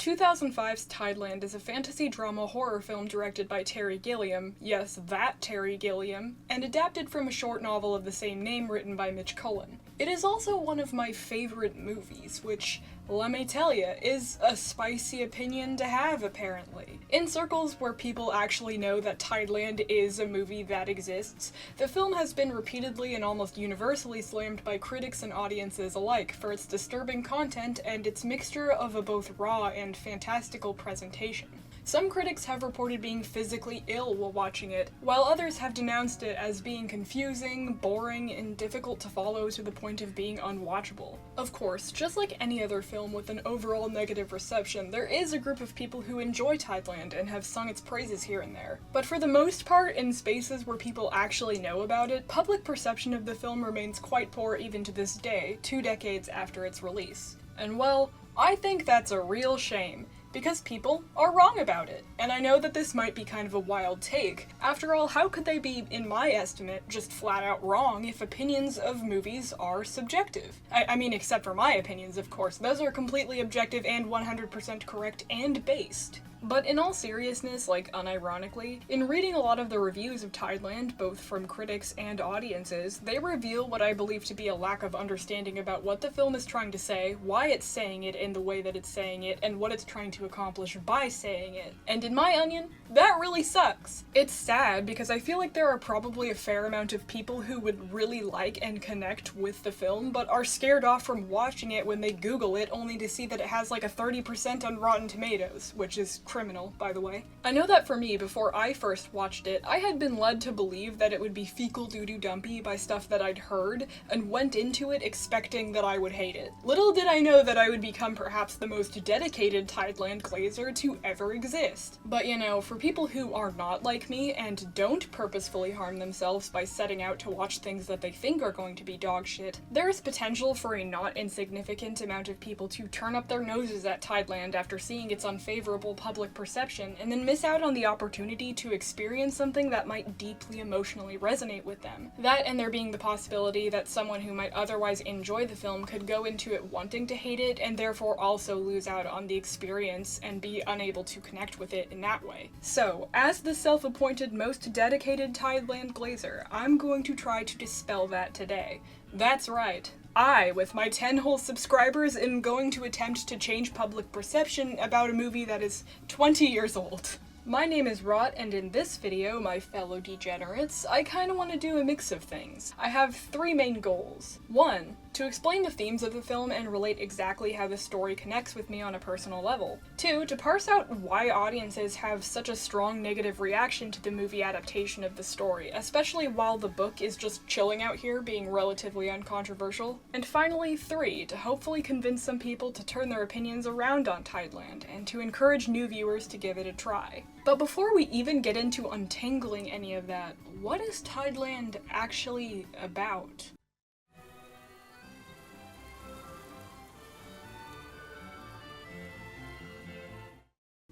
2005's Tideland is a fantasy drama horror film directed by Terry Gilliam, yes, that Terry Gilliam, and adapted from a short novel of the same name written by Mitch Cullen. It is also one of my favorite movies, which, let me tell ya, is a spicy opinion to have, apparently. In circles where people actually know that Tideland is a movie that exists, the film has been repeatedly and almost universally slammed by critics and audiences alike for its disturbing content and its mixture of a both raw and fantastical presentation. Some critics have reported being physically ill while watching it, while others have denounced it as being confusing, boring, and difficult to follow to the point of being unwatchable. Of course, just like any other film with an overall negative reception, there is a group of people who enjoy Tideland and have sung its praises here and there. But for the most part, in spaces where people actually know about it, public perception of the film remains quite poor even to this day, 2 decades after its release. And well, I think that's a real shame, because people are wrong about it. And I know that this might be kind of a wild take. After all, how could they be, in my estimate, just flat out wrong if opinions of movies are subjective? I mean, except for my opinions, of course. Those are completely objective and 100% correct and based. But in all seriousness, like unironically, in reading a lot of the reviews of Tideland, both from critics and audiences, they reveal what I believe to be a lack of understanding about what the film is trying to say, why it's saying it in the way that it's saying it, and what it's trying to accomplish by saying it. And in my onion, that really sucks. It's sad because I feel like there are probably a fair amount of people who would really like and connect with the film, but are scared off from watching it when they Google it only to see that it has like a 30% on Rotten Tomatoes, which is criminal, by the way. I know that for me, before I first watched it, I had been led to believe that it would be fecal doo-doo dumpy by stuff that I'd heard, and went into it expecting that I would hate it. Little did I know that I would become perhaps the most dedicated Tideland glazer to ever exist. But you know, for people who are not like me and don't purposefully harm themselves by setting out to watch things that they think are going to be dog shit, there is potential for a not insignificant amount of people to turn up their noses at Tideland after seeing its unfavorable public perception, and then miss out on the opportunity to experience something that might deeply emotionally resonate with them. That, and there being the possibility that someone who might otherwise enjoy the film could go into it wanting to hate it, and therefore also lose out on the experience and be unable to connect with it in that way. So, as the self-appointed most dedicated Tideland glazer, I'm going to try to dispel that today. That's right. I, with my 10 whole subscribers, am going to attempt to change public perception about a movie that is 20 years old. My name is Rot, and in this video, my fellow degenerates, I kinda want to do a mix of things. I have 3 main goals. 1. To explain the themes of the film and relate exactly how the story connects with me on a personal level. 2. To parse out why audiences have such a strong negative reaction to the movie adaptation of the story, especially while the book is just chilling out here being relatively uncontroversial. And finally, 3. To hopefully convince some people to turn their opinions around on Tideland, and to encourage new viewers to give it a try. But before we even get into untangling any of that, what is Tideland actually about?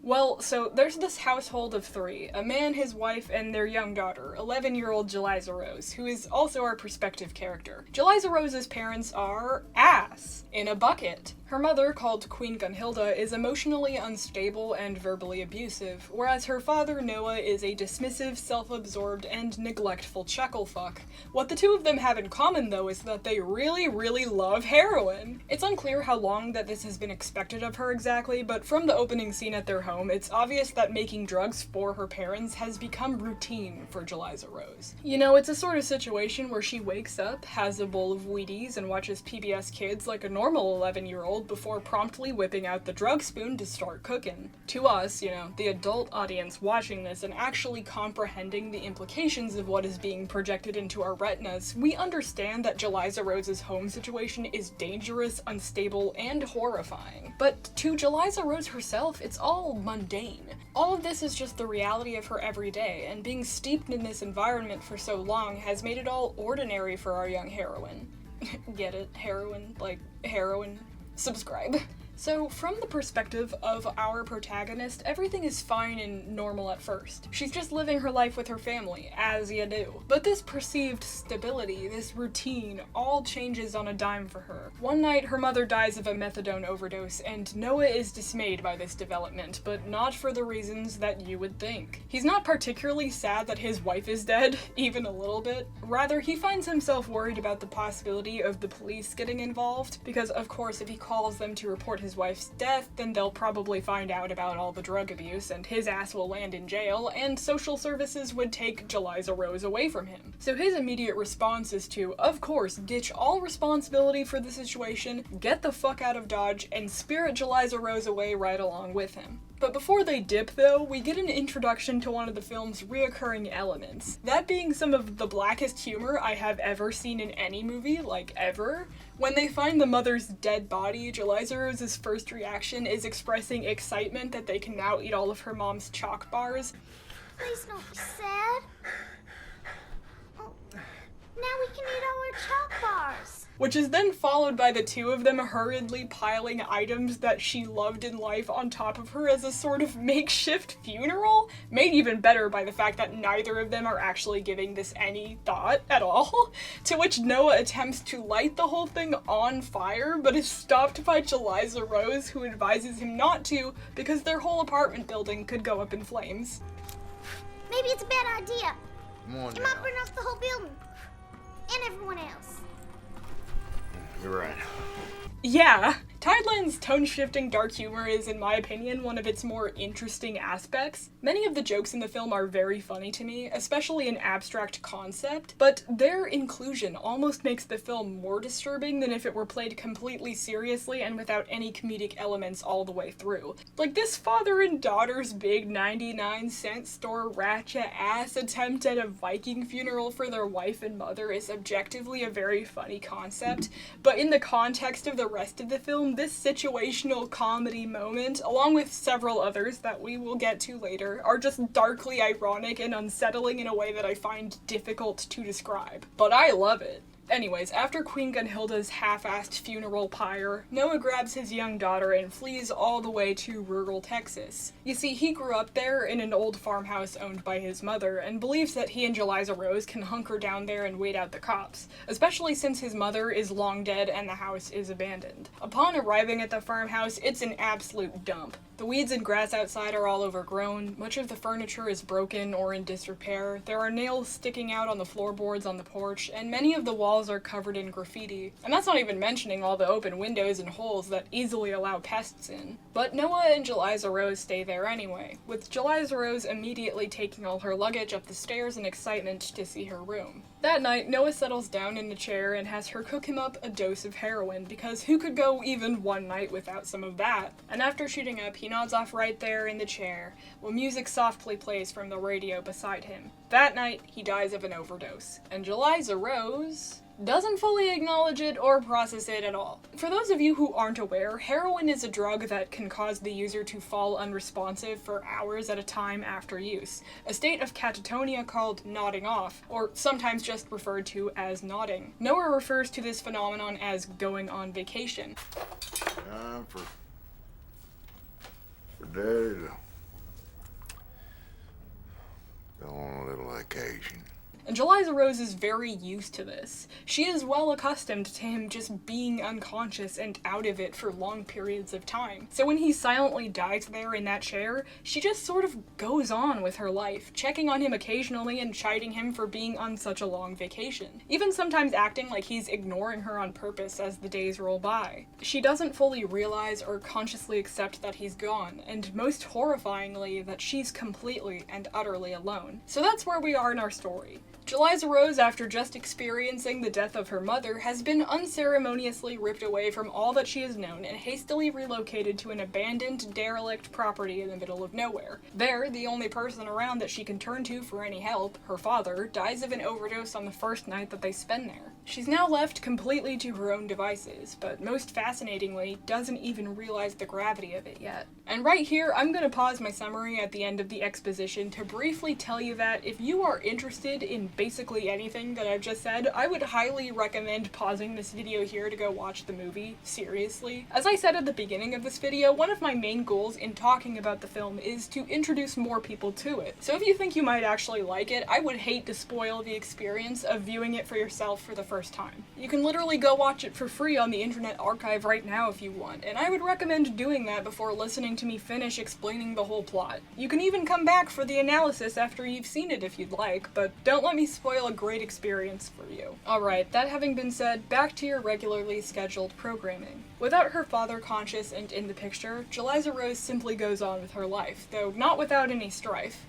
Well, so there's this household of 3, a man, his wife, and their young daughter, 11-year-old Jeliza Rose, who is also our prospective character. Jeliza Rose's parents are ass in a bucket. Her mother, called Queen Gunhilda, is emotionally unstable and verbally abusive, whereas her father, Noah, is a dismissive, self-absorbed, and neglectful chucklefuck. What the 2 of them have in common, though, is that they really, really love heroin. It's unclear how long that this has been expected of her exactly, but from the opening scene at their home, it's obvious that making drugs for her parents has become routine for Jeliza Rose. You know, it's a sort of situation where she wakes up, has a bowl of Wheaties, and watches PBS Kids like a normal 11-year-old before promptly whipping out the drug spoon to start cooking. To us, you know, the adult audience watching this and actually comprehending the implications of what is being projected into our retinas, we understand that Jeliza Rose's home situation is dangerous, unstable, and horrifying. But to Jeliza Rose herself, it's all mundane. All of this is just the reality of her everyday, and being steeped in this environment for so long has made it all ordinary for our young heroine. Get it? Heroine? Like, heroin? Subscribe. So, from the perspective of our protagonist, everything is fine and normal at first. She's just living her life with her family, as you do. But this perceived stability, this routine, all changes on a dime for her. One night, her mother dies of a methadone overdose, and Noah is dismayed by this development, but not for the reasons that you would think. He's not particularly sad that his wife is dead, even a little bit. Rather, he finds himself worried about the possibility of the police getting involved, because of course if he calls them to report his wife's death, then they'll probably find out about all the drug abuse, and his ass will land in jail, and social services would take Jeliza Rose away from him. So his immediate response is to, of course, ditch all responsibility for the situation, get the fuck out of Dodge, and spirit Jeliza Rose away right along with him. But before they dip, though, we get an introduction to one of the film's reoccurring elements. That being some of the blackest humor I have ever seen in any movie, like ever. When they find the mother's dead body, Jeliza Rose's first reaction is expressing excitement that they can now eat all of her mom's chalk bars. Please don't be sad. Oh, now we can eat all our chalk bars. Which is then followed by the two of them hurriedly piling items that she loved in life on top of her as a sort of makeshift funeral, made even better by the fact that neither of them are actually giving this any thought at all, to which Noah attempts to light the whole thing on fire, but is stopped by Jeliza Rose, who advises him not to because their whole apartment building could go up in flames. Maybe it's a bad idea. Come on It now. might burn off the whole building. And everyone else. You're right. Yeah, Tideland's tone-shifting dark humor is, in my opinion, one of its more interesting aspects. Many of the jokes in the film are very funny to me, especially in abstract concept, but their inclusion almost makes the film more disturbing than if it were played completely seriously and without any comedic elements all the way through. Like, this father and daughter's big 99-cent store ratchet ass attempt at a Viking funeral for their wife and mother is objectively a very funny concept, but in the context of the rest of the film, this situational comedy moment, along with several others that we will get to later, are just darkly ironic and unsettling in a way that I find difficult to describe. But I love it. Anyways, after Queen Gunhilda's half-assed funeral pyre, Noah grabs his young daughter and flees all the way to rural Texas. You see, he grew up there in an old farmhouse owned by his mother, and believes that he and Jeliza Rose can hunker down there and wait out the cops, especially since his mother is long dead and the house is abandoned. Upon arriving at the farmhouse, it's an absolute dump. The weeds and grass outside are all overgrown, much of the furniture is broken or in disrepair, there are nails sticking out on the floorboards on the porch, and many of the walls are covered in graffiti. And that's not even mentioning all the open windows and holes that easily allow pests in. But Noah and Jeliza Rose stay there anyway, with Jeliza Rose immediately taking all her luggage up the stairs in excitement to see her room. That night, Noah settles down in a chair and has her cook him up a dose of heroin, because who could go even one night without some of that? And after shooting up, he nods off right there in the chair, while music softly plays from the radio beside him. That night, he dies of an overdose. And Jeliza Rose doesn't fully acknowledge it or process it at all. For those of you who aren't aware, heroin is a drug that can cause the user to fall unresponsive for hours at a time after use, a state of catatonia called nodding off, or sometimes just referred to as nodding. Noah refers to this phenomenon as going on vacation. Time for Daddy to go on a little vacation. And Jeliza Rose is very used to this. She is well accustomed to him just being unconscious and out of it for long periods of time. So when he silently dies there in that chair, she just sort of goes on with her life, checking on him occasionally and chiding him for being on such a long vacation. Even sometimes acting like he's ignoring her on purpose as the days roll by. She doesn't fully realize or consciously accept that he's gone, and most horrifyingly, that she's completely and utterly alone. So that's where we are in our story. Jeliza Rose, after just experiencing the death of her mother, has been unceremoniously ripped away from all that she has known and hastily relocated to an abandoned, derelict property in the middle of nowhere. There, the only person around that she can turn to for any help, her father, dies of an overdose on the first night that they spend there. She's now left completely to her own devices, but most fascinatingly, doesn't even realize the gravity of it yet. And right here, I'm gonna pause my summary at the end of the exposition to briefly tell you that if you are interested in basically anything that I've just said, I would highly recommend pausing this video here to go watch the movie, seriously. As I said at the beginning of this video, one of my main goals in talking about the film is to introduce more people to it. So if you think you might actually like it, I would hate to spoil the experience of viewing it for yourself for the first time. You can literally go watch it for free on the Internet Archive right now if you want, and I would recommend doing that before listening to me finish explaining the whole plot. You can even come back for the analysis after you've seen it if you'd like, but don't let me spoil a great experience for you. Alright, that having been said, back to your regularly scheduled programming. Without her father conscious and in the picture, Jeliza Rose simply goes on with her life, though not without any strife.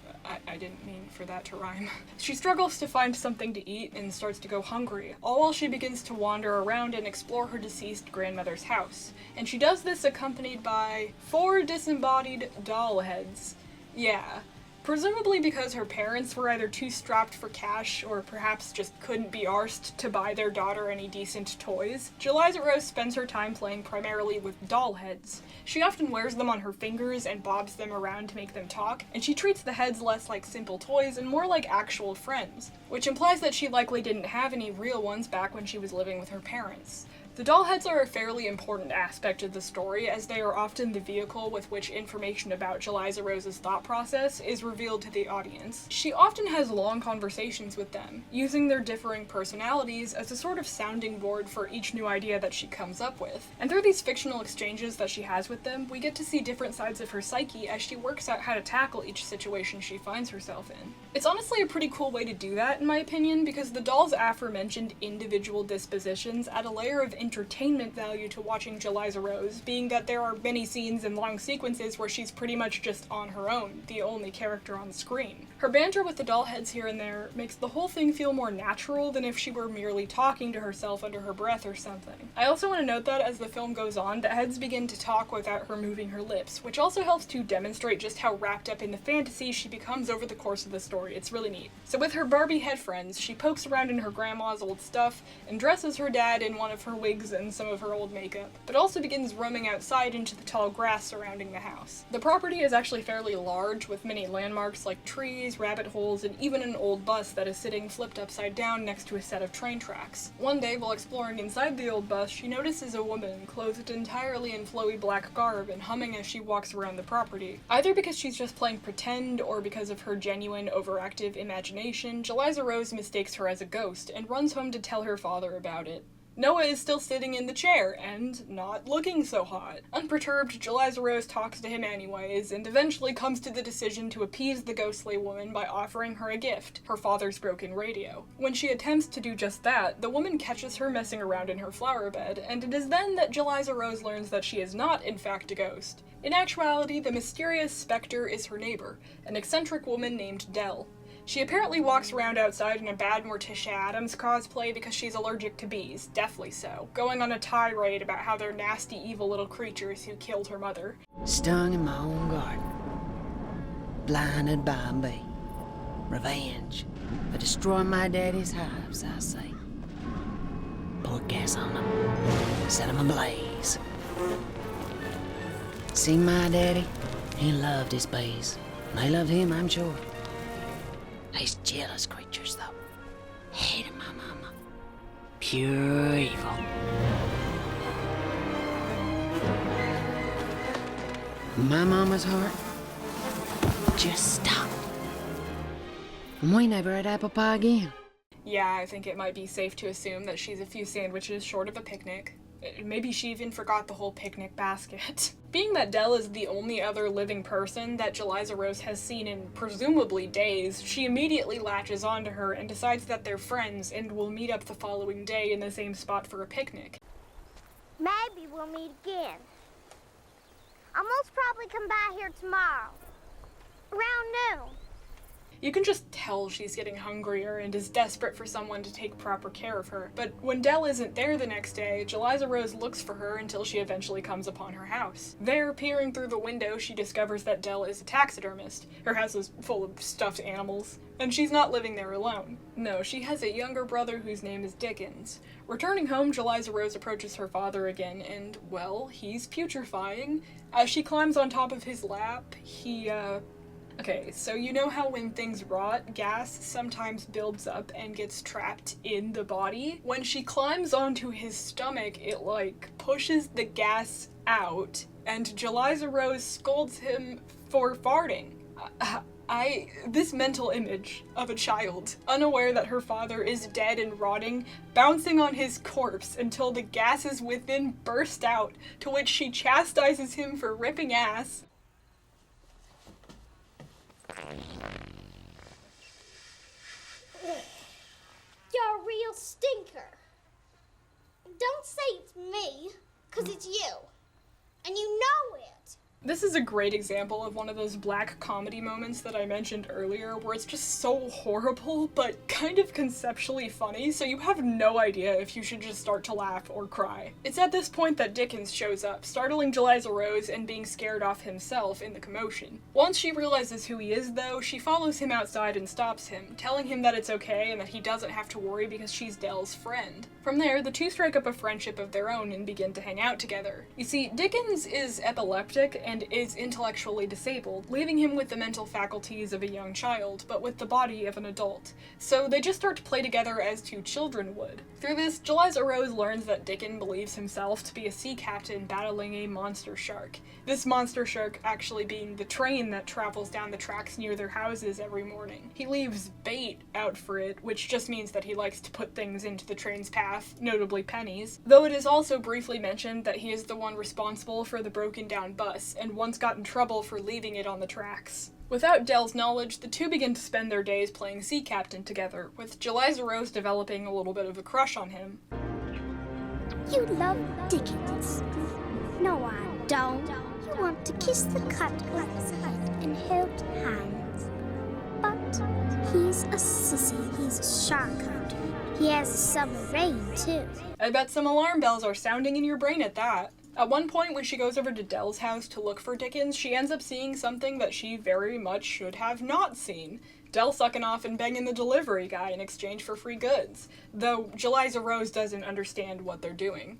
I didn't mean for that to rhyme. She struggles to find something to eat and starts to go hungry, all while she begins to wander around and explore her deceased grandmother's house. And she does this accompanied by 4 disembodied doll heads. Yeah. Presumably because her parents were either too strapped for cash or perhaps just couldn't be arsed to buy their daughter any decent toys, Jeliza Rose spends her time playing primarily with doll heads. She often wears them on her fingers and bobs them around to make them talk, and she treats the heads less like simple toys and more like actual friends, which implies that she likely didn't have any real ones back when she was living with her parents. The doll heads are a fairly important aspect of the story, as they are often the vehicle with which information about Jeliza Rose's thought process is revealed to the audience. She often has long conversations with them, using their differing personalities as a sort of sounding board for each new idea that she comes up with. And through these fictional exchanges that she has with them, we get to see different sides of her psyche as she works out how to tackle each situation she finds herself in. It's honestly a pretty cool way to do that, in my opinion, because the doll's aforementioned individual dispositions add a layer of entertainment value to watching Jeliza Rose, being that there are many scenes and long sequences where she's pretty much just on her own, the only character on the screen. Her banter with the doll heads here and there makes the whole thing feel more natural than if she were merely talking to herself under her breath or something. I also want to note that as the film goes on, the heads begin to talk without her moving her lips, which also helps to demonstrate just how wrapped up in the fantasy she becomes over the course of the story. It's really neat. So with her Barbie head friends, she pokes around in her grandma's old stuff and dresses her dad in one of her wigs and some of her old makeup, but also begins roaming outside into the tall grass surrounding the house. The property is actually fairly large, with many landmarks like trees, rabbit holes, and even an old bus that is sitting flipped upside down next to a set of train tracks. One day, while exploring inside the old bus, she notices a woman clothed entirely in flowy black garb and humming as she walks around the property. Either because she's just playing pretend or because of her genuine, overactive imagination, Jeliza Rose mistakes her as a ghost and runs home to tell her father about it. Noah is still sitting in the chair, and not looking so hot. Unperturbed, Jeliza Rose talks to him anyways, and eventually comes to the decision to appease the ghostly woman by offering her a gift, her father's broken radio. When she attempts to do just that, the woman catches her messing around in her flower bed, and it is then that Jeliza Rose learns that she is not, in fact, a ghost. In actuality, the mysterious specter is her neighbor, an eccentric woman named Dell. She apparently walks around outside in a bad Morticia Addams cosplay because she's allergic to bees, deathly so, going on a tirade about how they're nasty, evil little creatures who killed her mother. Stung in my own garden. Blinded by a bee. Revenge for destroying my daddy's hives, I say. Pour gas on them. Set them ablaze. See my daddy? He loved his bees. They loved him, I'm sure. These jealous creatures, though. Hated my mama. Pure evil. My mama's heart just stopped. And we never had apple pie again. Yeah, I think it might be safe to assume that she's a few sandwiches short of a picnic. Maybe she even forgot the whole picnic basket. Being that Dell is the only other living person that Jeliza Rose has seen in presumably days, she immediately latches onto her and decides that they're friends and will meet up the following day in the same spot for a picnic. Maybe we'll meet again. I'll most probably come by here tomorrow. Around noon. You can just tell she's getting hungrier and is desperate for someone to take proper care of her. But when Dell isn't there the next day, Jeliza Rose looks for her until she eventually comes upon her house. There, peering through the window, she discovers that Dell is a taxidermist. Her house is full of stuffed animals. And she's not living there alone. No, she has a younger brother whose name is Dickens. Returning home, Jeliza Rose approaches her father again, and, well, he's putrefying. As she climbs on top of his lap, he Okay, so you know how when things rot, gas sometimes builds up and gets trapped in the body? When she climbs onto his stomach, it, like, pushes the gas out, and Jeliza Rose scolds him for farting. This mental image of a child, unaware that her father is dead and rotting, bouncing on his corpse until the gases within burst out, to which she chastises him for ripping ass. You're a real stinker. Don't say it's me, 'cause it's you. And you know it. This is a great example of one of those black comedy moments that I mentioned earlier, where it's just so horrible, but kind of conceptually funny, so you have no idea if you should just start to laugh or cry. It's at this point that Dickens shows up, startling Jeliza Rose and being scared off himself in the commotion. Once she realizes who he is, though, she follows him outside and stops him, telling him that it's okay and that he doesn't have to worry because she's Dell's friend. From there, the two strike up a friendship of their own and begin to hang out together. You see, Dickens is epileptic and is intellectually disabled, leaving him with the mental faculties of a young child, but with the body of an adult. So they just start to play together as two children would. Through this, Jeliza Rose learns that Dickens believes himself to be a sea captain battling a monster shark. This monster shark actually being the train that travels down the tracks near their houses every morning. He leaves bait out for it, which just means that he likes to put things into the train's path, notably pennies, though it is also briefly mentioned that he is the one responsible for the broken down bus, and once got in trouble for leaving it on the tracks. Without Dell's knowledge, the two begin to spend their days playing sea captain together, with Jeliza Rose developing a little bit of a crush on him. You love Dickens. No, I don't. You want to kiss the cutlass and hold hands. But he's a sissy. He's a shark hunter. He has a submarine, too. I bet some alarm bells are sounding in your brain at that. At one point, when she goes over to Dell's house to look for Dickens, she ends up seeing something that she very much should have not seen. Dell sucking off and banging the delivery guy in exchange for free goods, though Jeliza Rose doesn't understand what they're doing.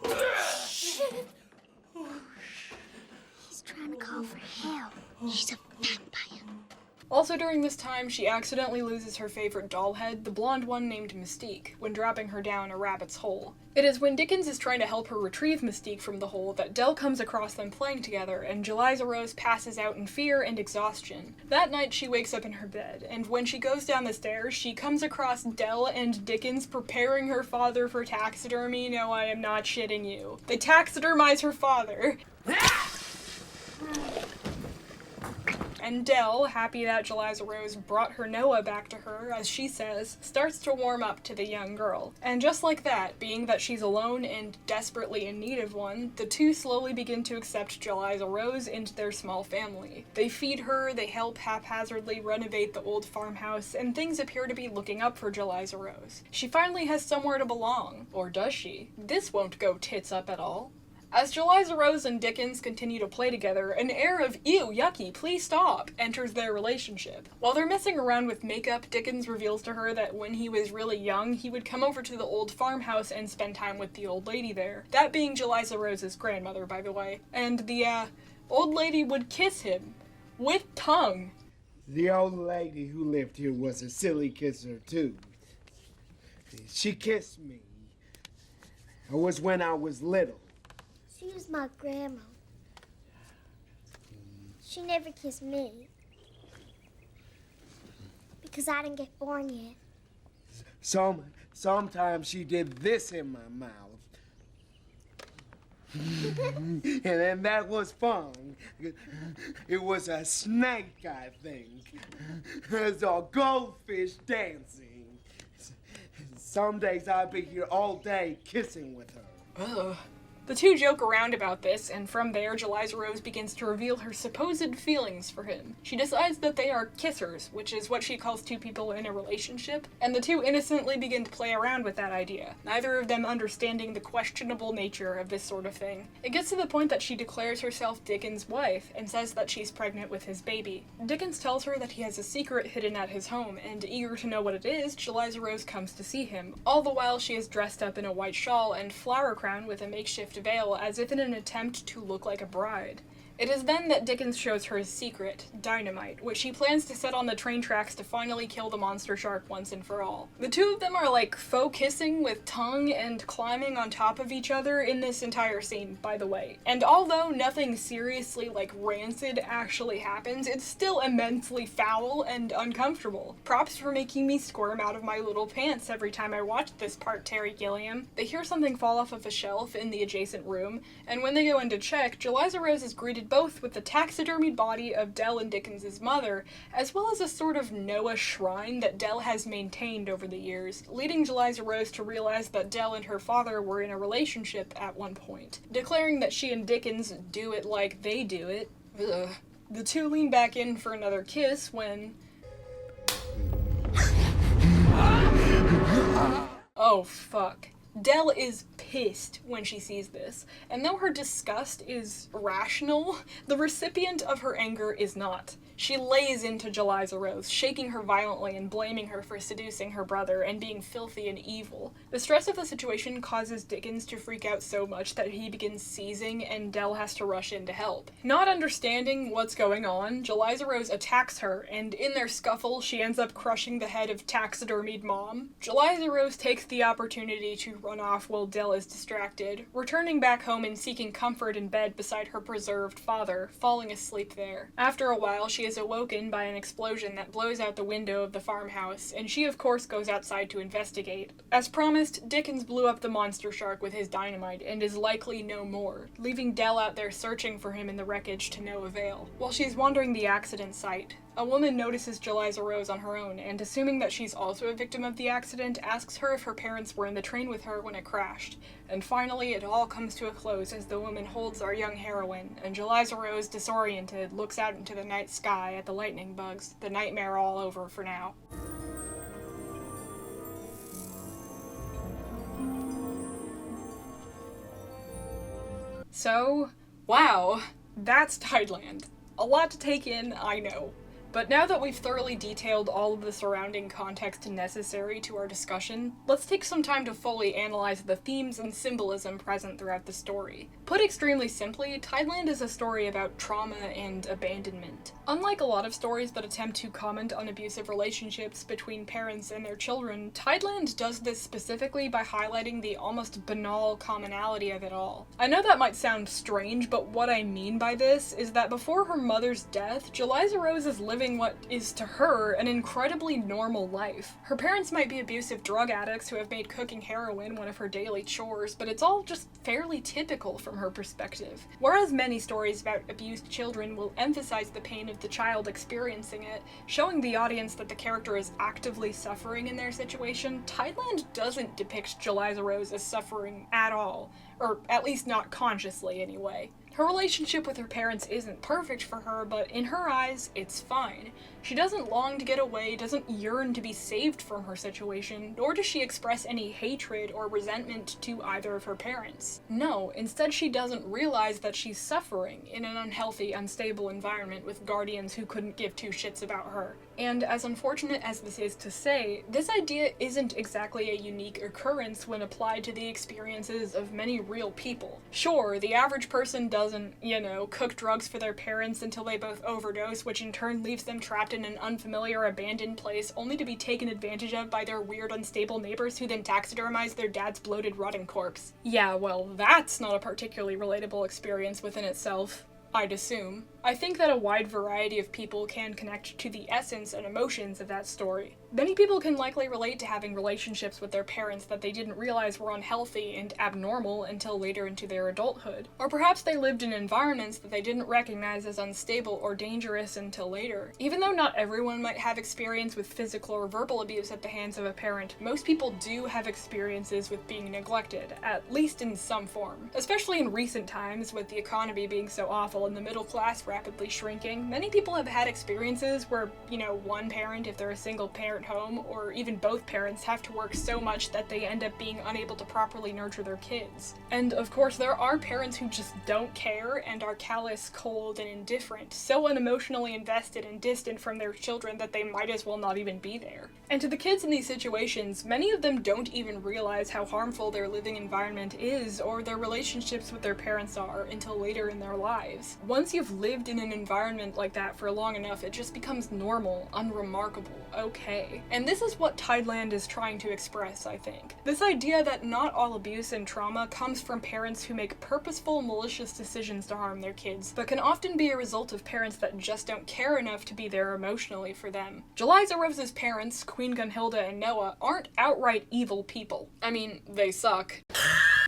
He's trying to call for help. She's a vampire. Also during this time, she accidentally loses her favorite doll head, the blonde one named Mystique, when dropping her down a rabbit's hole. It is when Dickens is trying to help her retrieve Mystique from the hole that Dell comes across them playing together, and Jeliza Rose passes out in fear and exhaustion. That night she wakes up in her bed, and when she goes down the stairs, she comes across Dell and Dickens preparing her father for taxidermy. No, I am not shitting you. They taxidermize her father. And Dell, happy that Jeliza Rose brought her Noah back to her, as she says, starts to warm up to the young girl. And just like that, being that she's alone and desperately in need of one, the two slowly begin to accept Jeliza Rose into their small family. They feed her, they help haphazardly renovate the old farmhouse, and things appear to be looking up for Jeliza Rose. She finally has somewhere to belong. Or does she? This won't go tits up at all. As Jeliza Rose and Dickens continue to play together, an air of "ew, yucky, please stop" enters their relationship. While they're messing around with makeup, Dickens reveals to her that when he was really young, he would come over to the old farmhouse and spend time with the old lady there. That being Jeliza Rose's grandmother, by the way. And the, old lady would kiss him. With tongue. The old lady who lived here was a silly kisser, too. She kissed me. It was when I was little. She was my grandma. She never kissed me. Because I didn't get born yet. Sometimes she did this in my mouth. And then that was fun. It was a snake, I think. It's a goldfish dancing. Some days I'd be here all day kissing with her. Ugh. The two joke around about this, and from there, Jeliza Rose begins to reveal her supposed feelings for him. She decides that they are kissers, which is what she calls two people in a relationship, and the two innocently begin to play around with that idea, neither of them understanding the questionable nature of this sort of thing. It gets to the point that she declares herself Dickens' wife, and says that she's pregnant with his baby. Dickens tells her that he has a secret hidden at his home, and eager to know what it is, Jeliza Rose comes to see him. All the while she is dressed up in a white shawl and flower crown with a makeshift veil, as if in an attempt to look like a bride. It is then that Dickens shows her his secret, dynamite, which she plans to set on the train tracks to finally kill the monster shark once and for all. The two of them are like faux kissing with tongue and climbing on top of each other in this entire scene, by the way. And although nothing seriously like rancid actually happens, it's still immensely foul and uncomfortable. Props for making me squirm out of my little pants every time I watch this part, Terry Gilliam. They hear something fall off of a shelf in the adjacent room, and when they go in to check, Eliza Rose is greeted both with the taxidermied body of Dell and Dickens' mother, as well as a sort of Noah shrine that Dell has maintained over the years, leading Eliza Rose to realize that Dell and her father were in a relationship at one point, declaring that she and Dickens do it like they do it. Ugh. The two lean back in for another kiss when... Oh, fuck. Dell is pissed when she sees this, and though her disgust is rational, the recipient of her anger is not. She lays into Eliza Rose, shaking her violently and blaming her for seducing her brother and being filthy and evil. The stress of the situation causes Dickens to freak out so much that he begins seizing and Dell has to rush in to help. Not understanding what's going on, Eliza Rose attacks her, and in their scuffle, she ends up crushing the head of taxidermied Mom. Eliza Rose takes the opportunity to run off while Dell is distracted, returning back home and seeking comfort in bed beside her preserved father, falling asleep there. After a while, she is awoken by an explosion that blows out the window of the farmhouse, and she of course goes outside to investigate. As promised, Dickens blew up the monster shark with his dynamite and is likely no more, leaving Dell out there searching for him in the wreckage to no avail. While she's wandering the accident site, a woman notices Eliza Rose on her own, and assuming that she's also a victim of the accident, asks her if her parents were in the train with her when it crashed. And finally, it all comes to a close as the woman holds our young heroine, and Eliza Rose, disoriented, looks out into the night sky at the lightning bugs, the nightmare all over for now. So, wow, that's Tideland. A lot to take in, I know. But now that we've thoroughly detailed all of the surrounding context necessary to our discussion, let's take some time to fully analyze the themes and symbolism present throughout the story. Put extremely simply, Tideland is a story about trauma and abandonment. Unlike a lot of stories that attempt to comment on abusive relationships between parents and their children, Tideland does this specifically by highlighting the almost banal commonality of it all. I know that might sound strange, but what I mean by this is that before her mother's death, Eliza Rose is living what is to her an incredibly normal life. Her parents might be abusive drug addicts who have made cooking heroin one of her daily chores, but it's all just fairly typical from her perspective. Whereas many stories about abused children will emphasize the pain of the child experiencing it, showing the audience that the character is actively suffering in their situation, Tideland doesn't depict Eliza Rose as suffering at all, or at least not consciously anyway. Her relationship with her parents isn't perfect for her, but in her eyes, it's fine. She doesn't long to get away, doesn't yearn to be saved from her situation, nor does she express any hatred or resentment to either of her parents. No, instead she doesn't realize that she's suffering in an unhealthy, unstable environment with guardians who couldn't give two shits about her. And as unfortunate as this is to say, this idea isn't exactly a unique occurrence when applied to the experiences of many real people. Sure, the average person doesn't, cook drugs for their parents until they both overdose, which in turn leaves them trapped in an unfamiliar abandoned place only to be taken advantage of by their weird unstable neighbors who then taxidermize their dad's bloated rotting corpse. Yeah, well, that's not a particularly relatable experience within itself, I'd assume. I think that a wide variety of people can connect to the essence and emotions of that story. Many people can likely relate to having relationships with their parents that they didn't realize were unhealthy and abnormal until later into their adulthood. Or perhaps they lived in environments that they didn't recognize as unstable or dangerous until later. Even though not everyone might have experience with physical or verbal abuse at the hands of a parent, most people do have experiences with being neglected, at least in some form. Especially in recent times, with the economy being so awful and the middle class rapidly shrinking. Many people have had experiences where, one parent, if they're a single parent home, or even both parents, have to work so much that they end up being unable to properly nurture their kids. And of course, there are parents who just don't care and are callous, cold, and indifferent, so unemotionally invested and distant from their children that they might as well not even be there. And to the kids in these situations, many of them don't even realize how harmful their living environment is or their relationships with their parents are until later in their lives. Once you've lived in an environment like that for long enough, it just becomes normal, unremarkable, okay. And this is what Tideland is trying to express, I think. This idea that not all abuse and trauma comes from parents who make purposeful, malicious decisions to harm their kids, but can often be a result of parents that just don't care enough to be there emotionally for them. Jeliza Rose's parents, Queen Gunhilda and Noah, aren't outright evil people. I mean, they suck.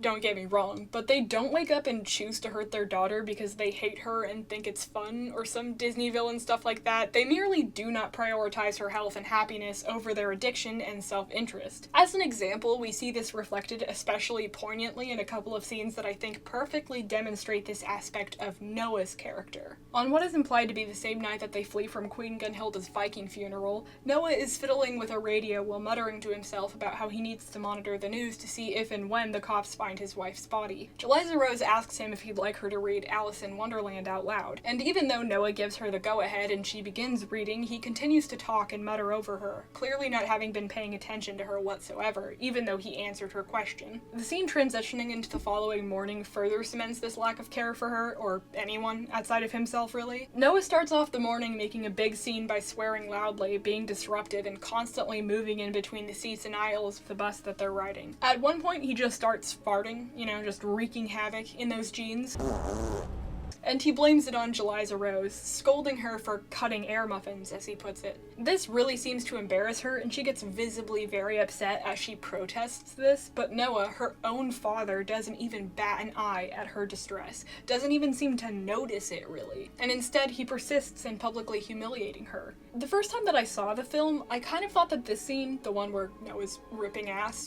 Don't get me wrong, but they don't wake up and choose to hurt their daughter because they hate her and think it's fun, or some Disney villain stuff like that. They merely do not prioritize her health and happiness over their addiction and self-interest. As an example, we see this reflected especially poignantly in a couple of scenes that I think perfectly demonstrate this aspect of Noah's character. On what is implied to be the same night that they flee from Queen Gunhilda's Viking funeral, Noah is fiddling with a radio while muttering to himself about how he needs to monitor the news to see if and when the cops find his wife's body. Jeliza Rose asks him if he'd like her to read Alice in Wonderland out loud, and even though Noah gives her the go-ahead and she begins reading, he continues to talk and mutter over her, clearly not having been paying attention to her whatsoever, even though he answered her question. The scene transitioning into the following morning further cements this lack of care for her, or anyone outside of himself really. Noah starts off the morning making a big scene by swearing loudly, being disruptive, and constantly moving in between the seats and aisles of the bus that they're riding. At one point he just starts farting, just wreaking havoc in those jeans. And he blames it on Jeliza Rose, scolding her for cutting air muffins, as he puts it. This really seems to embarrass her, and she gets visibly very upset as she protests this, but Noah, her own father, doesn't even bat an eye at her distress, doesn't even seem to notice it, really, and instead he persists in publicly humiliating her. The first time that I saw the film, I kind of thought that this scene, the one where Noah's ripping ass,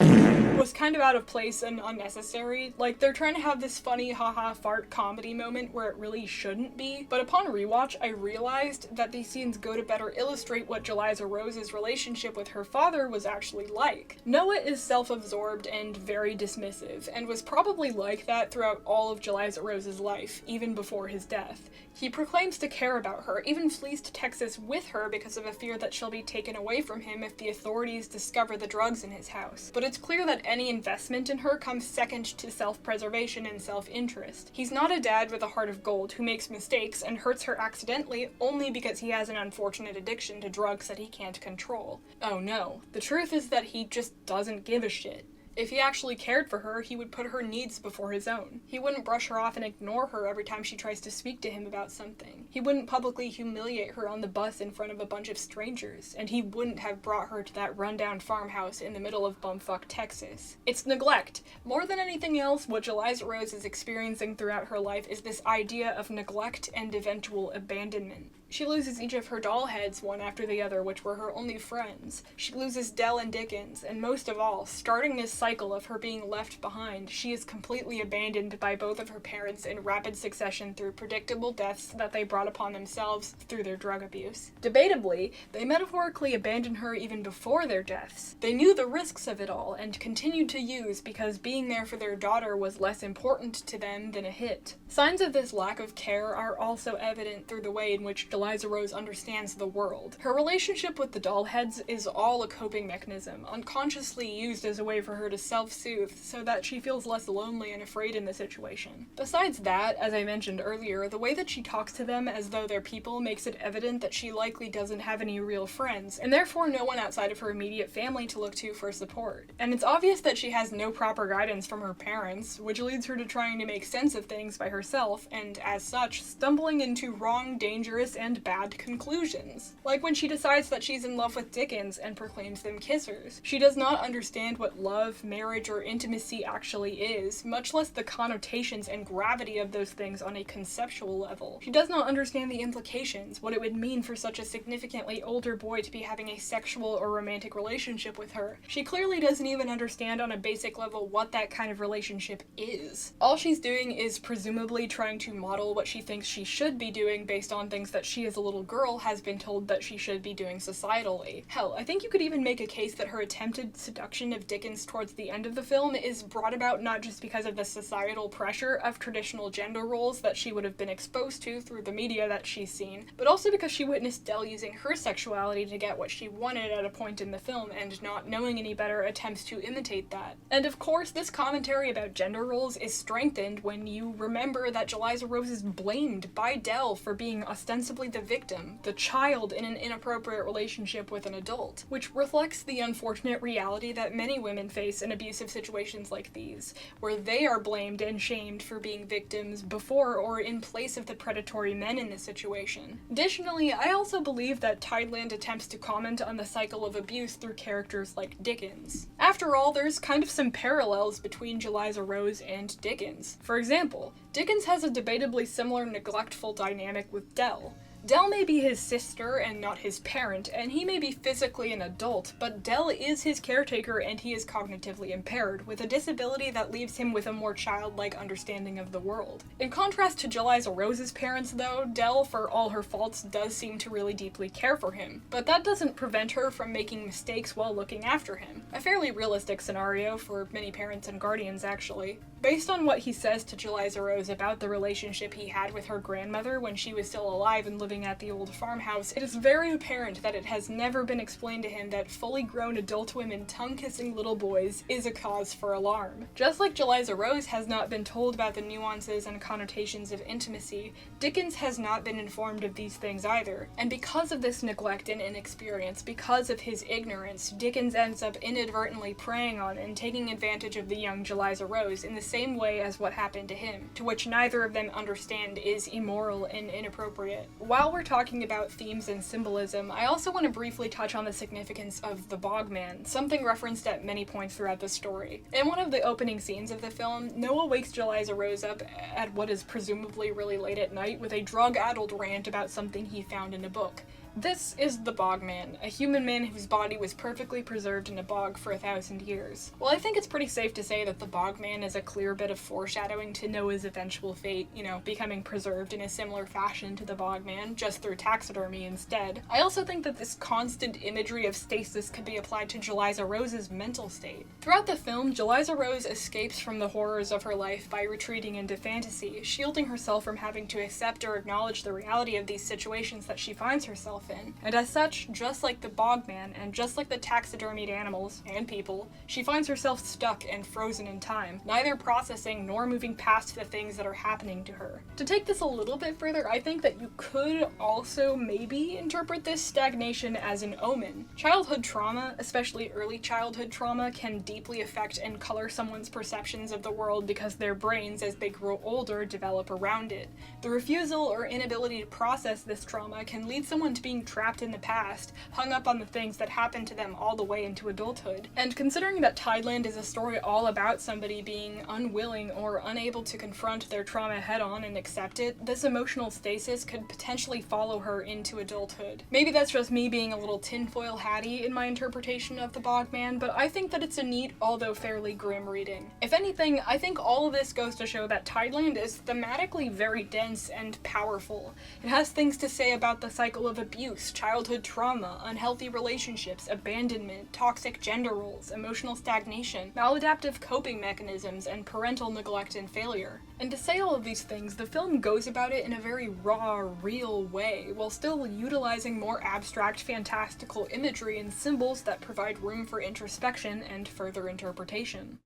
was kind of out of place and unnecessary. Like, they're trying to have this funny haha fart comedy moment where it really shouldn't be, but upon rewatch I realized that these scenes go to better illustrate what Jeliza Rose's relationship with her father was actually like. Noah is self-absorbed and very dismissive, and was probably like that throughout all of Jeliza Rose's life, even before his death. He proclaims to care about her, even flees to Texas with her because of a fear that she'll be taken away from him if the authorities discover the drugs in his house. But it's clear that any investment in her comes second to self-preservation and self-interest. He's not a dad with a heart of gold who makes mistakes and hurts her accidentally only because he has an unfortunate addiction to drugs that he can't control. Oh no, the truth is that he just doesn't give a shit. If he actually cared for her, he would put her needs before his own. He wouldn't brush her off and ignore her every time she tries to speak to him about something. He wouldn't publicly humiliate her on the bus in front of a bunch of strangers, and he wouldn't have brought her to that rundown farmhouse in the middle of bumfuck Texas. It's neglect. More than anything else, what Jeliza Rose is experiencing throughout her life is this idea of neglect and eventual abandonment. She loses each of her doll heads one after the other, which were her only friends. She loses Dell and Dickens, and most of all, starting this cycle of her being left behind, she is completely abandoned by both of her parents in rapid succession through predictable deaths that they brought upon themselves through their drug abuse. Debatably, they metaphorically abandoned her even before their deaths. They knew the risks of it all, and continued to use because being there for their daughter was less important to them than a hit. Signs of this lack of care are also evident through the way in which Jeliza Rose understands the world. Her relationship with the doll heads is all a coping mechanism, unconsciously used as a way for her to self-soothe so that she feels less lonely and afraid in the situation. Besides that, as I mentioned earlier, the way that she talks to them as though they're people makes it evident that she likely doesn't have any real friends, and therefore no one outside of her immediate family to look to for support. And it's obvious that she has no proper guidance from her parents, which leads her to trying to make sense of things by herself, and as such, stumbling into wrong, dangerous, and and bad conclusions. Like when she decides that she's in love with Dickens and proclaims them kissers. She does not understand what love, marriage, or intimacy actually is, much less the connotations and gravity of those things on a conceptual level. She does not understand the implications, what it would mean for such a significantly older boy to be having a sexual or romantic relationship with her. She clearly doesn't even understand on a basic level what that kind of relationship is. All she's doing is presumably trying to model what she thinks she should be doing based on things that she as a little girl has been told that she should be doing societally. Hell, I think you could even make a case that her attempted seduction of Dickens towards the end of the film is brought about not just because of the societal pressure of traditional gender roles that she would have been exposed to through the media that she's seen, but also because she witnessed Dell using her sexuality to get what she wanted at a point in the film, and not knowing any better attempts to imitate that. And of course, this commentary about gender roles is strengthened when you remember that Jeliza Rose is blamed by Dell for being ostensibly the victim, the child in an inappropriate relationship with an adult, which reflects the unfortunate reality that many women face in abusive situations like these, where they are blamed and shamed for being victims before or in place of the predatory men in the situation. Additionally, I also believe that Tideland attempts to comment on the cycle of abuse through characters like Dickens. After all, there's kind of some parallels between Jeliza Rose and Dickens. For example, Dickens has a debatably similar neglectful dynamic with Dell. Dell may be his sister and not his parent, and he may be physically an adult, but Dell is his caretaker and he is cognitively impaired, with a disability that leaves him with a more childlike understanding of the world. In contrast to Jeliza Rose's parents, though, Dell, for all her faults, does seem to really deeply care for him, but that doesn't prevent her from making mistakes while looking after him. A fairly realistic scenario for many parents and guardians, actually. Based on what he says to Jeliza Rose about the relationship he had with her grandmother when she was still alive and living at the old farmhouse, it is very apparent that it has never been explained to him that fully grown adult women tongue-kissing little boys is a cause for alarm. Just like Jeliza Rose has not been told about the nuances and connotations of intimacy, Dickens has not been informed of these things either. And because of this neglect and inexperience, because of his ignorance, Dickens ends up inadvertently preying on and taking advantage of the young Jeliza Rose in the same way as what happened to him, to which neither of them understand is immoral and inappropriate. While we're talking about themes and symbolism, I also want to briefly touch on the significance of the Bogman, something referenced at many points throughout the story. In one of the opening scenes of the film, Noah wakes Jeliza Rose up at what is presumably really late at night with a drug-addled rant about something he found in a book. This is the Bogman, a human man whose body was perfectly preserved in a bog for 1,000 years. Well, I think it's pretty safe to say that the Bogman is a clear bit of foreshadowing to Noah's eventual fate, becoming preserved in a similar fashion to the Bogman, just through taxidermy instead. I also think that this constant imagery of stasis could be applied to Jeliza Rose's mental state. Throughout the film, Jeliza Rose escapes from the horrors of her life by retreating into fantasy, shielding herself from having to accept or acknowledge the reality of these situations that she finds herself in. And as such, just like the Bogman, and just like the taxidermied animals, and people, she finds herself stuck and frozen in time, neither processing nor moving past the things that are happening to her. To take this a little bit further, I think that you could also maybe interpret this stagnation as an omen. Childhood trauma, especially early childhood trauma, can deeply affect and color someone's perceptions of the world because their brains, as they grow older, develop around it. The refusal or inability to process this trauma can lead someone to being trapped in the past, hung up on the things that happened to them all the way into adulthood. And considering that Tideland is a story all about somebody being unwilling or unable to confront their trauma head-on and accept it, this emotional stasis could potentially follow her into adulthood. Maybe that's just me being a little tinfoil hatty in my interpretation of the Bogman, but I think that it's a neat, although fairly grim reading. If anything, I think all of this goes to show that Tideland is thematically very dense and powerful. It has things to say about the cycle of abuse, childhood trauma, unhealthy relationships, abandonment, toxic gender roles, emotional stagnation, maladaptive coping mechanisms, and parental neglect and failure. And to say all of these things, the film goes about it in a very raw, real way, while still utilizing more abstract, fantastical imagery and symbols that provide room for introspection and further interpretation.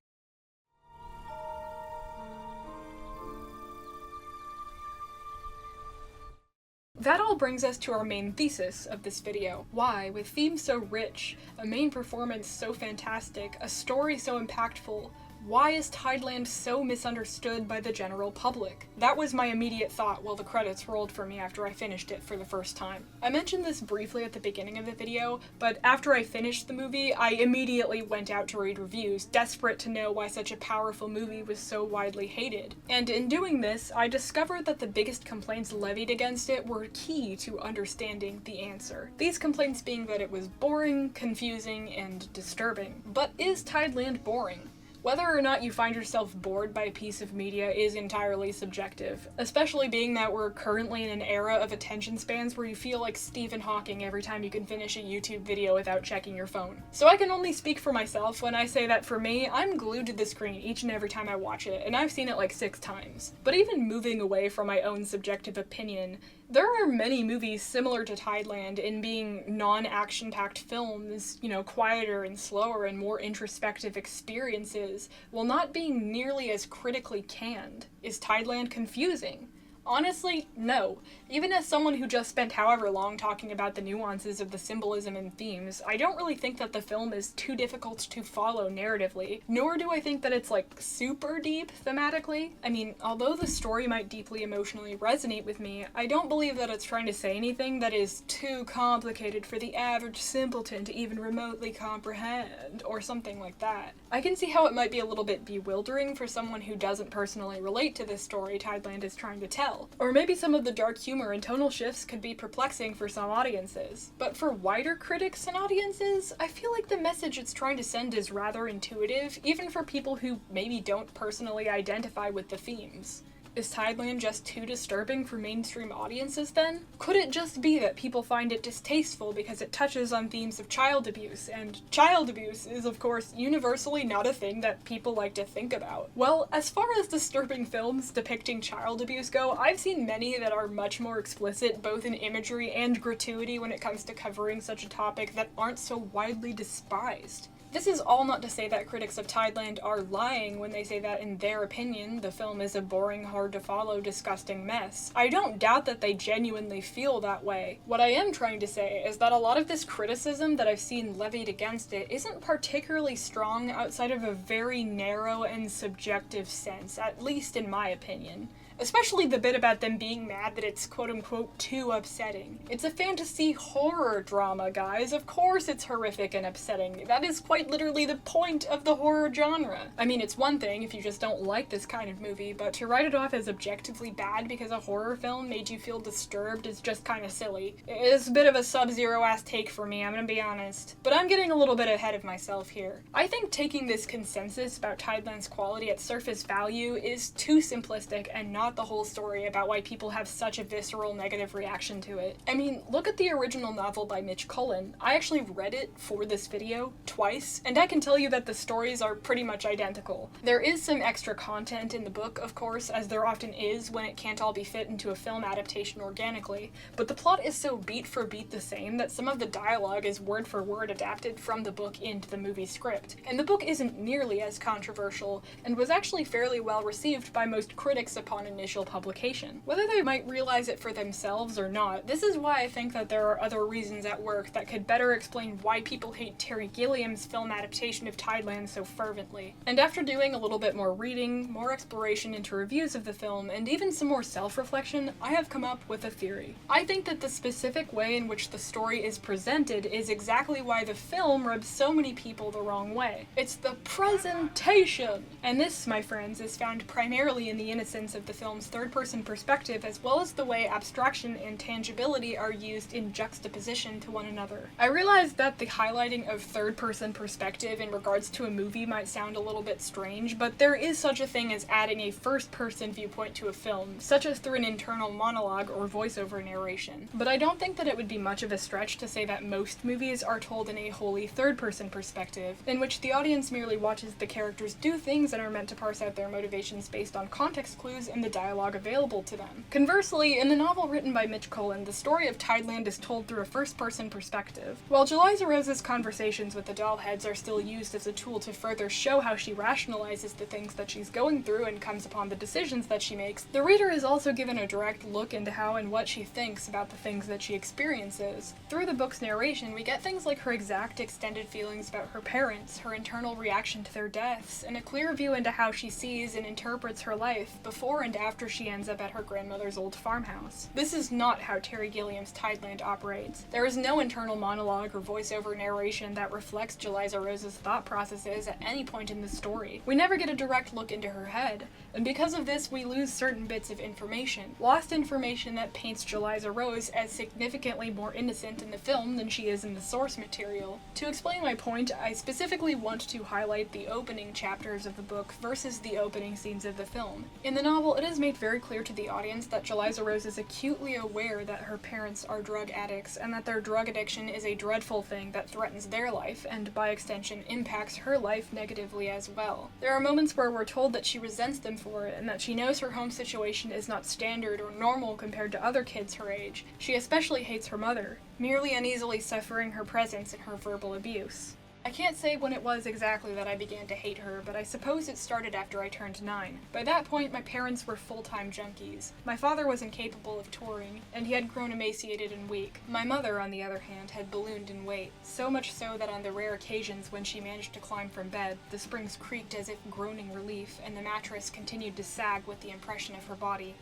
That all brings us to our main thesis of this video. Why, with themes so rich, a main performance so fantastic, a story so impactful, Why is Tideland so misunderstood by the general public? That was my immediate thought while the credits rolled for me after I finished it for the first time. I mentioned this briefly at the beginning of the video, but after I finished the movie, I immediately went out to read reviews, desperate to know why such a powerful movie was so widely hated. And in doing this, I discovered that the biggest complaints levied against it were key to understanding the answer. These complaints being that it was boring, confusing, and disturbing. But is Tideland boring? Whether or not you find yourself bored by a piece of media is entirely subjective, especially being that we're currently in an era of attention spans where you feel like Stephen Hawking every time you can finish a YouTube video without checking your phone. So I can only speak for myself when I say that for me, I'm glued to the screen each and every time I watch it, and I've seen it like 6 times. But even moving away from my own subjective opinion, there are many movies similar to Tideland in being non-action-packed films, quieter and slower and more introspective experiences, while not being nearly as critically canned. Is Tideland confusing? Honestly, no. Even as someone who just spent however long talking about the nuances of the symbolism and themes, I don't really think that the film is too difficult to follow narratively, nor do I think that it's super deep thematically. I mean, although the story might deeply emotionally resonate with me, I don't believe that it's trying to say anything that is too complicated for the average simpleton to even remotely comprehend, or something like that. I can see how it might be a little bit bewildering for someone who doesn't personally relate to this story Tideland is trying to tell. Or maybe some of the dark humor and tonal shifts could be perplexing for some audiences. But for wider critics and audiences, I feel like the message it's trying to send is rather intuitive, even for people who maybe don't personally identify with the themes. Is Tideland just too disturbing for mainstream audiences then? Could it just be that people find it distasteful because it touches on themes of child abuse, and child abuse is of course universally not a thing that people like to think about? Well, as far as disturbing films depicting child abuse go, I've seen many that are much more explicit both in imagery and gratuity when it comes to covering such a topic that aren't so widely despised. This is all not to say that critics of Tideland are lying when they say that, in their opinion, the film is a boring, hard-to-follow, disgusting mess. I don't doubt that they genuinely feel that way. What I am trying to say is that a lot of this criticism that I've seen levied against it isn't particularly strong outside of a very narrow and subjective sense, at least in my opinion. Especially the bit about them being mad that it's quote-unquote too upsetting. It's a fantasy horror drama, guys. Of course it's horrific and upsetting. That is quite literally the point of the horror genre. I mean, it's one thing if you just don't like this kind of movie, but to write it off as objectively bad because a horror film made you feel disturbed is just kinda silly. It's a bit of a Sub-Zero-ass take for me, I'm gonna be honest. But I'm getting a little bit ahead of myself here. I think taking this consensus about Tideland's quality at surface value is too simplistic and not the whole story about why people have such a visceral negative reaction to it. I mean, look at the original novel by Mitch Cullen. I actually read it for this video twice, and I can tell you that the stories are pretty much identical. There is some extra content in the book, of course, as there often is when it can't all be fit into a film adaptation organically, but the plot is so beat for beat the same that some of the dialogue is word for word adapted from the book into the movie script. And the book isn't nearly as controversial, and was actually fairly well received by most critics upon initial publication. Whether they might realize it for themselves or not, this is why I think that there are other reasons at work that could better explain why people hate Terry Gilliam's film adaptation of Tideland so fervently. And after doing a little bit more reading, more exploration into reviews of the film, and even some more self-reflection, I have come up with a theory. I think that the specific way in which the story is presented is exactly why the film rubs so many people the wrong way. It's the presentation! And this, my friends, is found primarily in the innocence of the film's third-person perspective, as well as the way abstraction and tangibility are used in juxtaposition to one another. I realize that the highlighting of third-person perspective in regards to a movie might sound a little bit strange, but there is such a thing as adding a first-person viewpoint to a film, such as through an internal monologue or voiceover narration. But I don't think that it would be much of a stretch to say that most movies are told in a wholly third-person perspective, in which the audience merely watches the characters do things and are meant to parse out their motivations based on context clues and the dialogue available to them. Conversely, in the novel written by Mitch Cullen, the story of Tideland is told through a first-person perspective. While Jeliza Rose's conversations with the dollheads are still used as a tool to further show how she rationalizes the things that she's going through and comes upon the decisions that she makes, the reader is also given a direct look into how and what she thinks about the things that she experiences. Through the book's narration, we get things like her exact extended feelings about her parents, her internal reaction to their deaths, and a clear view into how she sees and interprets her life before and after she ends up at her grandmother's old farmhouse. This is not how Terry Gilliam's Tideland operates. There is no internal monologue or voiceover narration that reflects Jeliza Rose's thought processes at any point in the story. We never get a direct look into her head, and because of this we lose certain bits of information. Lost information that paints Jeliza Rose as significantly more innocent in the film than she is in the source material. To explain my point, I specifically want to highlight the opening chapters of the book versus the opening scenes of the film. In the novel, it is made very clear to the audience that Jeliza Rose is acutely aware that her parents are drug addicts and that their drug addiction is a dreadful thing that threatens their life and, by extension, impacts her life negatively as well. There are moments where we're told that she resents them for it and that she knows her home situation is not standard or normal compared to other kids her age. She especially hates her mother, merely uneasily suffering her presence and her verbal abuse. I can't say when it was exactly that I began to hate her, but I suppose it started after I turned 9. By that point, my parents were full-time junkies. My father was incapable of touring, and he had grown emaciated and weak. My mother, on the other hand, had ballooned in weight, so much so that on the rare occasions when she managed to climb from bed, the springs creaked as if groaning relief, and the mattress continued to sag with the impression of her body.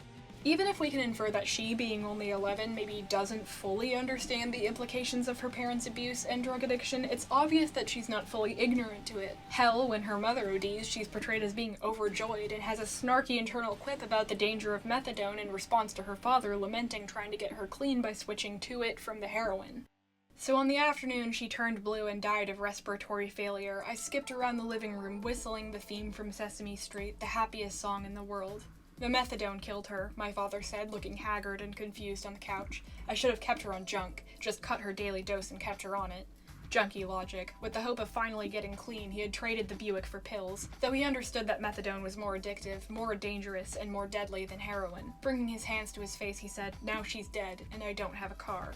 Even if we can infer that she, being only 11, maybe doesn't fully understand the implications of her parents' abuse and drug addiction, it's obvious that she's not fully ignorant to it. Hell, when her mother ODs, she's portrayed as being overjoyed and has a snarky internal quip about the danger of methadone in response to her father lamenting trying to get her clean by switching to it from the heroin. So on the afternoon she turned blue and died of respiratory failure, I skipped around the living room whistling the theme from Sesame Street, the happiest song in the world. The methadone killed her, my father said, looking haggard and confused on the couch. I should have kept her on junk, just cut her daily dose and kept her on it. Junkie logic. With the hope of finally getting clean, he had traded the Buick for pills, though he understood that methadone was more addictive, more dangerous, and more deadly than heroin. Bringing his hands to his face, he said, "Now she's dead, and I don't have a car."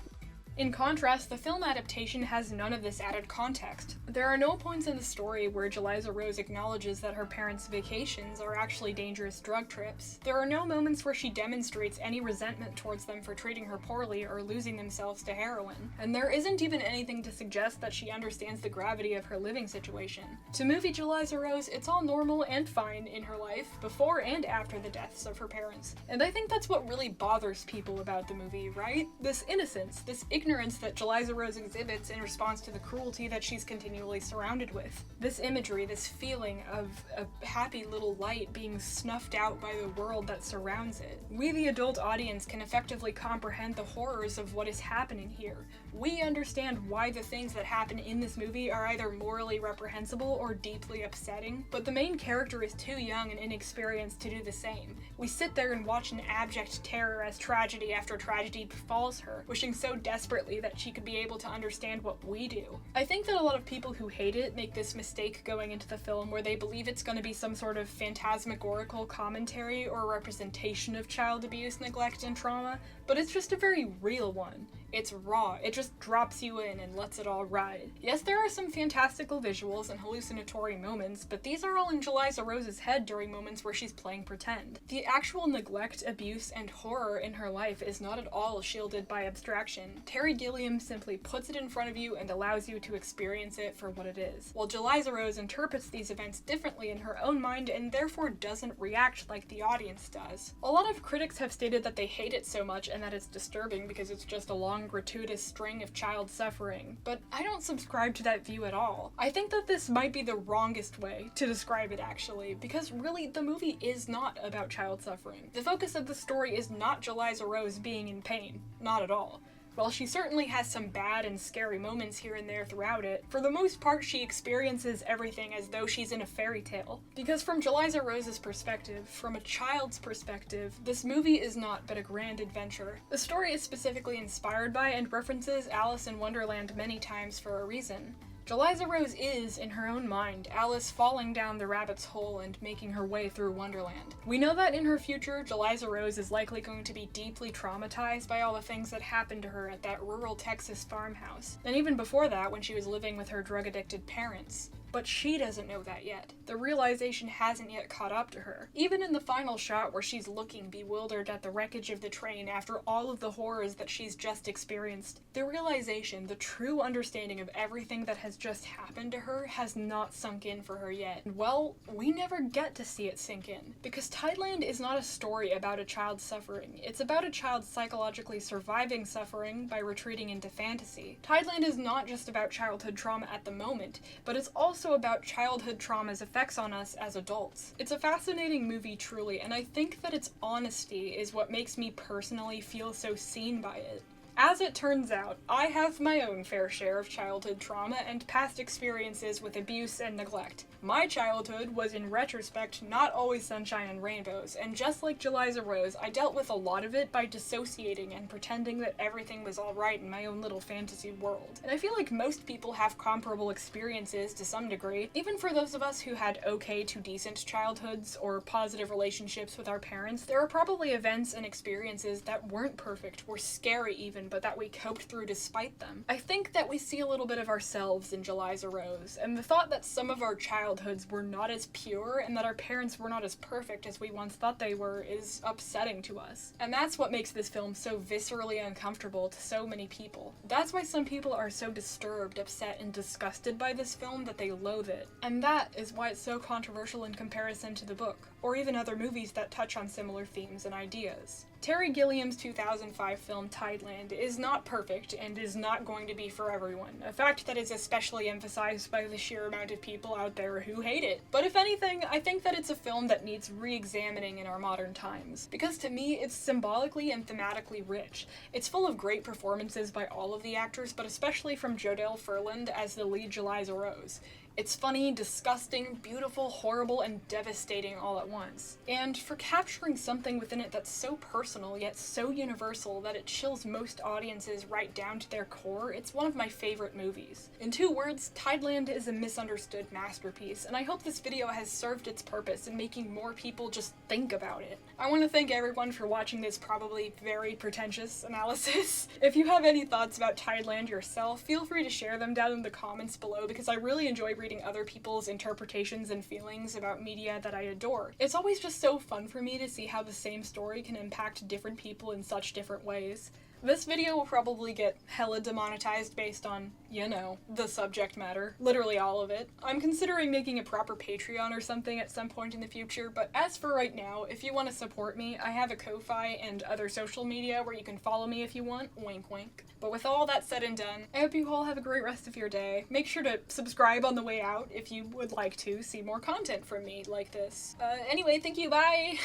In contrast, the film adaptation has none of this added context. There are no points in the story where Jeliza Rose acknowledges that her parents' vacations are actually dangerous drug trips. There are no moments where she demonstrates any resentment towards them for treating her poorly or losing themselves to heroin. And there isn't even anything to suggest that she understands the gravity of her living situation. To movie Jeliza Rose, it's all normal and fine in her life, before and after the deaths of her parents. And I think that's what really bothers people about the movie, right? This innocence, this ignorance that Jeliza Rose exhibits in response to the cruelty that she's continually surrounded with. This imagery, this feeling of a happy little light being snuffed out by the world that surrounds it. We, the adult audience, can effectively comprehend the horrors of what is happening here. We understand why the things that happen in this movie are either morally reprehensible or deeply upsetting, but the main character is too young and inexperienced to do the same. We sit there and watch in abject terror as tragedy after tragedy befalls her, wishing so desperately that she could be able to understand what we do. I think that a lot of people who hate it make this mistake going into the film where they believe it's going to be some sort of phantasmagorical commentary or representation of child abuse, neglect, and trauma, but it's just a very real one. It's raw, it just drops you in and lets it all ride. Yes, there are some fantastical visuals and hallucinatory moments, but these are all in Jeliza Rose's head during moments where she's playing pretend. The actual neglect, abuse, and horror in her life is not at all shielded by abstraction. Terry Gilliam simply puts it in front of you and allows you to experience it for what it is, while Jeliza Rose interprets these events differently in her own mind and therefore doesn't react like the audience does. A lot of critics have stated that they hate it so much and that it's disturbing because it's just a long gratuitous string of child suffering, but I don't subscribe to that view at all. I think that this might be the wrongest way to describe it actually, because really the movie is not about child suffering. The focus of the story is not Jeliza Rose being in pain, not at all. While she certainly has some bad and scary moments here and there throughout it, for the most part she experiences everything as though she's in a fairy tale. Because from Jeliza Rose's perspective, from a child's perspective, this movie is not but a grand adventure. The story is specifically inspired by and references Alice in Wonderland many times for a reason. Jeliza Rose is, in her own mind, Alice falling down the rabbit's hole and making her way through Wonderland. We know that in her future, Jeliza Rose is likely going to be deeply traumatized by all the things that happened to her at that rural Texas farmhouse, and even before that when she was living with her drug-addicted parents. But she doesn't know that yet. The realization hasn't yet caught up to her. Even in the final shot where she's looking bewildered at the wreckage of the train after all of the horrors that she's just experienced, the realization, the true understanding of everything that has just happened to her has not sunk in for her yet. And well, we never get to see it sink in. Because Tideland is not a story about a child suffering. It's about a child psychologically surviving suffering by retreating into fantasy. Tideland is not just about childhood trauma at the moment, but it's also about childhood trauma's effects on us as adults. It's a fascinating movie, truly, and I think that its honesty is what makes me personally feel so seen by it. As it turns out, I have my own fair share of childhood trauma and past experiences with abuse and neglect. My childhood was, in retrospect, not always sunshine and rainbows, and just like Jeliza Rose, I dealt with a lot of it by dissociating and pretending that everything was alright in my own little fantasy world. And I feel like most people have comparable experiences to some degree. Even for those of us who had okay to decent childhoods or positive relationships with our parents, there are probably events and experiences that weren't perfect, were scary even, but that we coped through despite them. I think that we see a little bit of ourselves in Jeliza Rose, and the thought that some of our childhoods were not as pure and that our parents were not as perfect as we once thought they were is upsetting to us. And that's what makes this film so viscerally uncomfortable to so many people. That's why some people are so disturbed, upset, and disgusted by this film that they loathe it. And that is why it's so controversial in comparison to the book, or even other movies that touch on similar themes and ideas. Terry Gilliam's 2005 film Tideland is not perfect and is not going to be for everyone, a fact that is especially emphasized by the sheer amount of people out there who hate it. But if anything, I think that it's a film that needs re-examining in our modern times, because to me it's symbolically and thematically rich. It's full of great performances by all of the actors, but especially from Jodelle Ferland as the lead Jeliza Rose. It's funny, disgusting, beautiful, horrible, and devastating all at once. And for capturing something within it that's so personal yet so universal that it chills most audiences right down to their core, it's one of my favorite movies. In 2 words, Tideland is a misunderstood masterpiece, and I hope this video has served its purpose in making more people just think about it. I want to thank everyone for watching this probably very pretentious analysis. If you have any thoughts about Tideland yourself, feel free to share them down in the comments below, because I really enjoy reading other people's interpretations and feelings about media that I adore. It's always just so fun for me to see how the same story can impact different people in such different ways. This video will probably get hella demonetized based on, you know, the subject matter. Literally all of it. I'm considering making a proper Patreon or something at some point in the future, but as for right now, if you want to support me, I have a Ko-Fi and other social media where you can follow me if you want, wink wink. But with all that said and done, I hope you all have a great rest of your day. Make sure to subscribe on the way out if you would like to see more content from me like this. Anyway, thank you, bye!